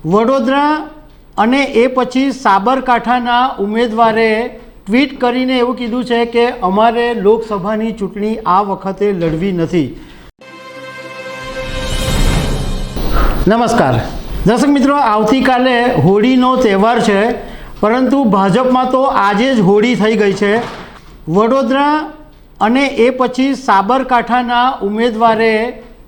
વડોદરા અને એ પછી સાબરકાંઠાના ઉમેદવારે ટ્વીટ કરીને એવું કીધું છે કે અમારે લોકસભાની ચૂંટણી આ વખતે લડવી નથી। નમસ્કાર દર્શક મિત્રો, આવતીકાલે હોળીનો તહેવાર છે, પરંતુ ભાજપમાં તો આજે જ હોળી થઈ ગઈ છે। વડોદરા અને એ પછી સાબરકાંઠાના ઉમેદવારે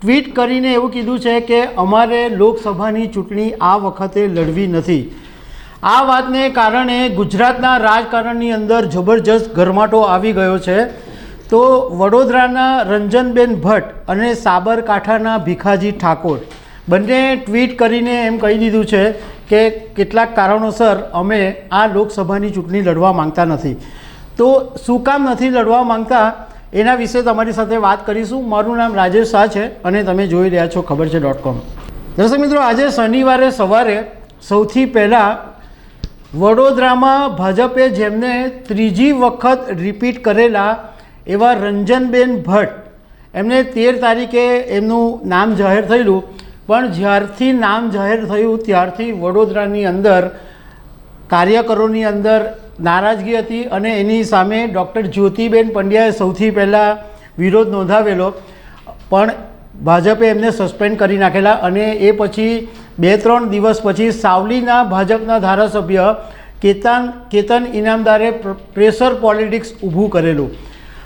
ટ્વીટ કરીને એવું કીધું છે કે અમારે લોકસભાની ચૂંટણી આ વખતે લડવી નથી। આ વાતને કારણે ગુજરાતના રાજકારણની અંદર જબરજસ્ત ગરમાટો આવી ગયો છે। તો વડોદરાના રંજનબેન ભટ્ટ અને સાબરકાંઠાના ભીખાજી ઠાકોર બંને ટ્વીટ કરીને એમ કહી દીધું છે કે કેટલાક કારણોસર અમે આ લોકસભાની ચૂંટણી લડવા માંગતા નથી। તો શું કામ નથી લડવા માંગતા એના વિશે તમારી સાથે વાત કરીશું। મારું નામ રાજેશ શાહ છે અને તમે જોઈ રહ્યા છો ખબર છે.com। દર્શક મિત્રો, આજે શનિવારે સવારે સૌથી પહેલાં વડોદરામાં ભાજપે જેમને ત્રીજી વખત રિપીટ કરેલા એવા રંજનબેન ભટ્ટ એમને 13 તારીખે એમનું નામ જાહેર થયેલું, પણ જ્યારથી નામ જાહેર થયું ત્યારથી વડોદરાની અંદર કાર્યકરોની અંદર નારાજગી હતી અને એની સામે ડૉક્ટર જ્યોતિબેન પંડ્યાએ સૌથી પહેલાં વિરોધ નોંધાવેલો, પણ ભાજપે એમને સસ્પેન્ડ કરી નાખેલા અને એ પછી 2-3 દિવસ પછી સાવલીના ભાજપના ધારાસભ્ય કેતન ઇનામદારે પ્રેશર પોલિટિક્સ ઊભું કરેલું।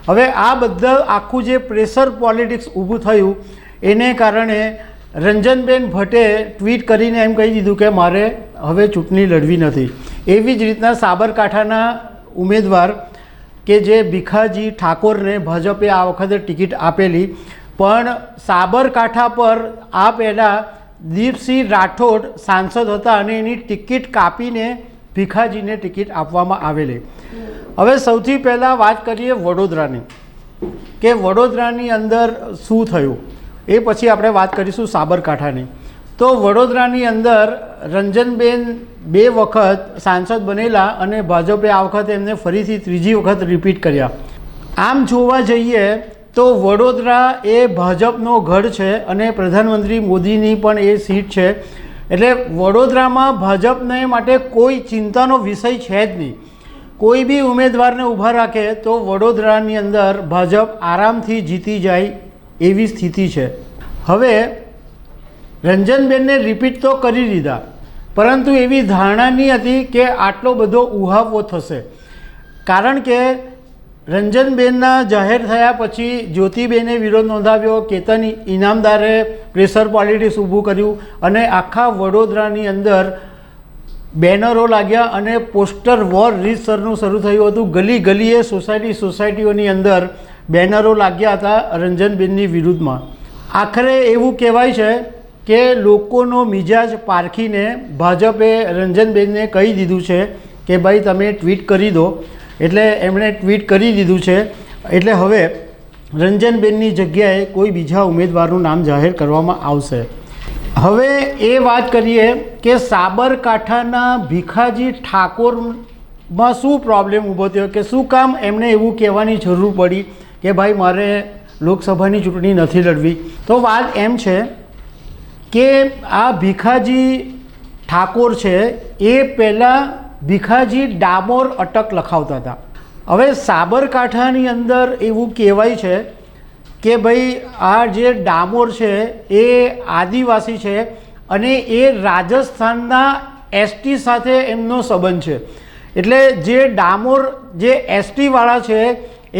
હવે આ બધા આખું જે પ્રેશર પોલિટિક્સ ઊભું થયું એને કારણે રંજનબેન ભટ્ટે ટ્વીટ કરીને એમ કહી દીધું કે મારે હવે ચૂંટણી લડવી નથી। એવી જ રીતના સાબરકાંઠાના ઉમેદવાર કે જે ભીખાજી ઠાકોરને ભાજપે આ વખતે ટિકિટ આપેલી, પણ સાબરકાંઠા પર આ પહેલાં દીપસિંહ રાઠોડ સાંસદ હતા અને એની ટિકિટ કાપીને ભીખાજીને ટિકિટ આપવામાં આવેલી। હવે સૌથી પહેલાં વાત કરીએ વડોદરાની કે વડોદરાની અંદર શું થયું, એ પછી આપણે વાત કરીશું સાબરકાંઠાની। તો વડોદરાની અંદર રંજનબેન 2 વખત સાંસદ બનેલા અને ભાજપે આ વખતે એમને ફરીથી ત્રીજી વખત રિપીટ કર્યા। આમ જોવા જઈએ તો વડોદરા એ ભાજપનો ગઢ છે અને પ્રધાનમંત્રી મોદીની પણ એ સીટ છે, એટલે વડોદરામાં ભાજપને માટે કોઈ ચિંતાનો વિષય છે જ નહીં। કોઈ બી ઉમેદવારને ઊભા રાખે તો વડોદરાની અંદર ભાજપ આરામથી જીતી જાય એવી સ્થિતિ છે। હવે રંજનબેનને રિપીટ તો કરી દીધા, પરંતુ એવી ધારણા નહીં હતી કે આટલો બધો ઉહાપો થશે, કારણ કે રંજનબેનના જાહેર થયા પછી જ્યોતિબેને વિરોધ નોંધાવ્યો, કેતન ઇનામદારે પ્રેશર પોલિટિક્સ ઊભું કર્યું અને આખા વડોદરાની અંદર બેનરો લાગ્યા અને પોસ્ટર વોર રીતસરનું શરૂ થયું હતું। ગલી ગલીએ સોસાયટીઓની અંદર બેનરો લાગ્યા હતા રંજનબેનની વિરુદ્ધમાં। આખરે એવું કહેવાય છે કે લોકોનો મિજાજ પારખીને ભાજપે રંજનબેનને કહી દીધું છે કે ભાઈ તમે ટ્વીટ કરી દો, એટલે એમણે ટ્વીટ કરી દીધું છે। એટલે હવે રંજનબેનની જગ્યાએ કોઈ બીજા ઉમેદવારનું નામ જાહેર કરવામાં આવશે। હવે એ વાત કરીએ કે સાબરકાંઠાના ભીખાજી ઠાકોરમાં શું પ્રોબ્લેમ ઊભો થયો, કે શું કામ એમણે એવું કહેવાની જરૂર પડી કે ભાઈ મારે લોકસભાની ચૂંટણી નથી લડવી। તો વાત એમ છે કે આ ભીખાજી ઠાકોર છે એ પહેલાં ભીખાજી ડામોર અટક લખાવતા હતા। હવે સાબરકાંઠાની અંદર એવું કહેવાય છે કે ભાઈ આ જે ડામોર છે એ આદિવાસી છે અને એ રાજસ્થાનના એસટી સાથે એમનો સંબંધ છે, એટલે જે ડામોર જે એસટીવાળા છે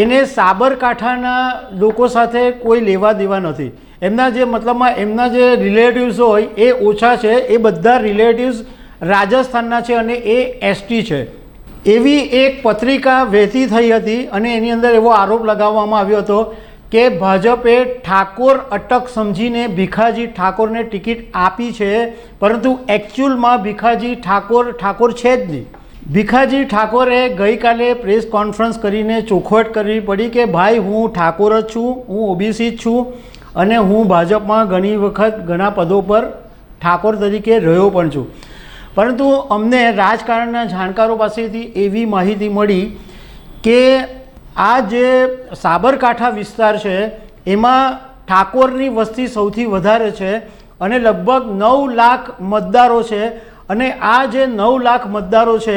એને સાબરકાંઠાના લોકો સાથે કોઈ લેવા દેવા નથી। એમના જે મતલબમાં એમના જે રિલેટિવ્સ હોય એ ઓછા છે, એ બધા રિલેટિવ્સ રાજસ્થાનના છે અને એ એસટી છે। એવી એક પત્રિકા વહેતી થઈ હતી અને એની અંદર એવો આરોપ લગાવવામાં આવ્યો હતો કે ભાજપે ઠાકોર અટક સમજીને ભીખાજી ઠાકોરને ટિકિટ આપી છે, પરંતુ એકચ્યુઅલમાં ભીખાજી ઠાકોર છે જ નહીં। ભીખાજી ઠાકોરે ગઈકાલે પ્રેસ કોન્ફરન્સ કરીને ચોખવટ કરવી પડી કે ભાઈ હું ઠાકોર જ છું, હું ઓબીસી જ છું અને હું ભાજપમાં ઘણી વખત ઘણા પદો પર ઠાકોર તરીકે રહ્યો પણ છું, પરંતુ અમને રાજકારણના જાણકારો પાસેથી એવી માહિતી મળી કે આ જે સાબરકાંઠા વિસ્તાર છે એમાં ઠાકોરની વસ્તી સૌથી વધારે છે અને લગભગ 9 લાખ મતદારો છે અને આ જે 9 લાખ મતદારો છે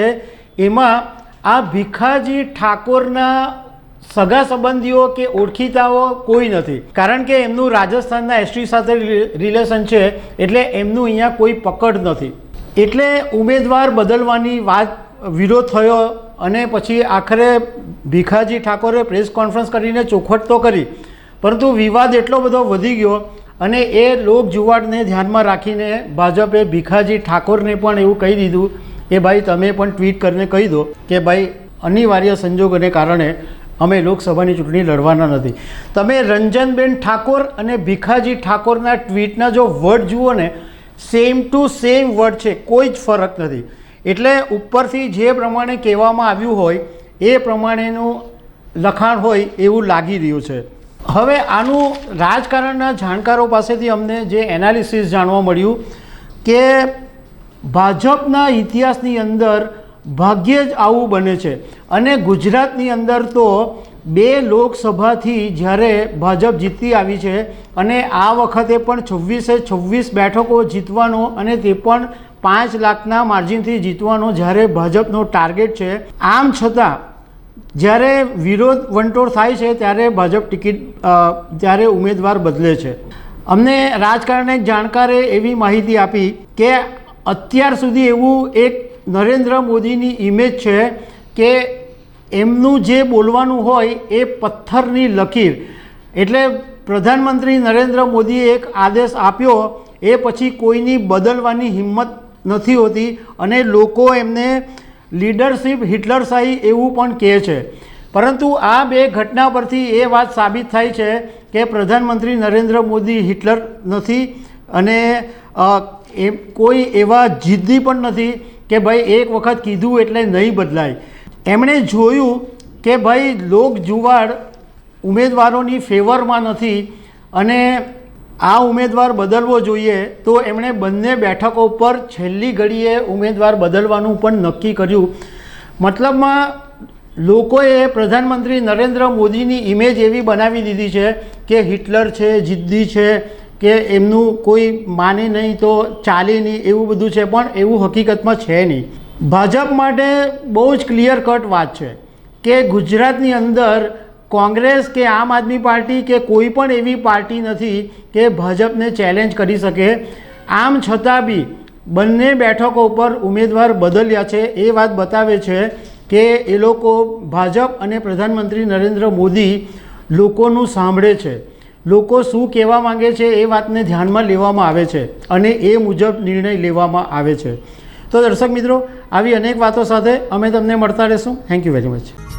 એમાં આ ભીખાજી ઠાકોરના સગા સંબંધીઓ કે ઓળખીતાઓ કોઈ નથી, કારણ કે એમનું રાજસ્થાનના એસટી સાથે રિલેશન છે એટલે એમનું અહીંયા કોઈ પકડ નથી. એટલે ઉમેદવાર બદલવાની વાત વિરોધ થયો અને પછી આખરે ભીખાજી ઠાકોરે પ્રેસ કોન્ફરન્સ કરીને ચોખવટ તો કરી, પરંતુ વિવાદ એટલો બધો વધી ગયો અને એ લોક જુવાળને ધ્યાનમાં રાખીને ભાજપે ભીખાજી ઠાકોરને પણ એવું કહી દીધું કે ભાઈ તમે પણ ટ્વીટ કરીને કહી દો કે ભાઈ અનિવાર્ય સંજોગોને કારણે અમે લોકસભાની ચૂંટણી લડવાના નથી. તમે રંજનબેન ઠાકોર અને ભીખાજી ઠાકોરના ટ્વીટના જો વર્ડ જુઓ ને, સેમ ટુ સેમ વર્ડ છે, કોઈ જ ફરક નથી. એટલે ઉપરથી જે પ્રમાણે કહેવામાં આવ્યું હોય એ પ્રમાણેનું લખાણ હોય એવું લાગી રહ્યું છે. હવે આનું રાજકારણના જાણકારો પાસેથી અમને જે એનાલિસિસ જાણવા મળ્યું કે ભાજપના ઇતિહાસની અંદર ભાગ્યે જ આવું બને છે અને ગુજરાતની અંદર તો 2 લોકસભાથી જ્યારે ભાજપ જીતતી આવી છે અને આ વખતે પણ 26 બેઠકો જીતવાનો અને તે પણ 5 લાખના માર્જિનથી જીતવાનો જ્યારે ભાજપનો ટાર્ગેટ છે, આમ છતાં જ્યારે વિરોધ વંટોળ થાય છે ત્યારે ભાજપ ત્યારે ઉમેદવાર બદલે છે. અમને રાજકારણના એક જાણકારે એવી માહિતી આપી કે અત્યાર સુધી એવું એક નરેન્દ્ર મોદીની ઇમેજ છે કે એમનું જે બોલવાનું હોય એ પથ્થરની લકીર. એટલે પ્રધાનમંત્રી નરેન્દ્ર મોદીએ એક આદેશ આપ્યો એ પછી કોઈની બદલવાની હિંમત નથી હોતી અને લોકો એમને લીડરશિપ હિટલરશાહી એવું પણ કહે છે. પરંતુ આ 2 ઘટના પરથી એ વાત સાબિત થાય છે કે પ્રધાનમંત્રી નરેન્દ્ર મોદી હિટલર નથી અને એ કોઈ એવા જિદ્દી પણ નથી કે ભાઈ એક વખત કીધું એટલે નહીં બદલાય. એમણે જોયું કે ભાઈ લોક જુવાળ ઉમેદવારોની ફેવરમાં નથી અને આ ઉમેદવાર બદલવો જોઈએ, તો એમણે બંને બેઠકો પર છેલ્લી ઘડીએ ઉમેદવાર બદલવાનું પણ નક્કી કર્યું. મતલબમાં લોકોએ પ્રધાનમંત્રી નરેન્દ્ર મોદીની ઇમેજ એવી બનાવી દીધી છે કે હિટલર છે, જિદ્દી છે, કે એમનું કોઈ માને નહીં તો ચાલે નહીં, એવું બધું છે, પણ એવું હકીકતમાં છે નહીં. ભાજપ માટે બહુ જ ક્લિયર કટ વાત છે કે ગુજરાતની અંદર કોંગ્રેસ કે આમ આદમી પાર્ટી કે કોઈ પણ એવી પાર્ટી નથી કે ભાજપને ચેલેન્જ કરી શકે. આમ છતાં બી બંને બેઠકો પર ઉમેદવાર બદલ્યા છે. એ વાત બતાવે છે કે એ લોકો ભાજપ અને પ્રધાનમંત્રી નરેન્દ્ર મોદી લોકોનું સાંભળે છે, લોકો શું કહેવા માંગે છે એ વાતને ધ્યાનમાં લેવામાં આવે છે અને એ મુજબ નિર્ણય લેવામાં આવે છે. તો દર્શક મિત્રો, આવી અનેક વાતો સાથે અમે તમને મળતા રહીશું. Thank you very much.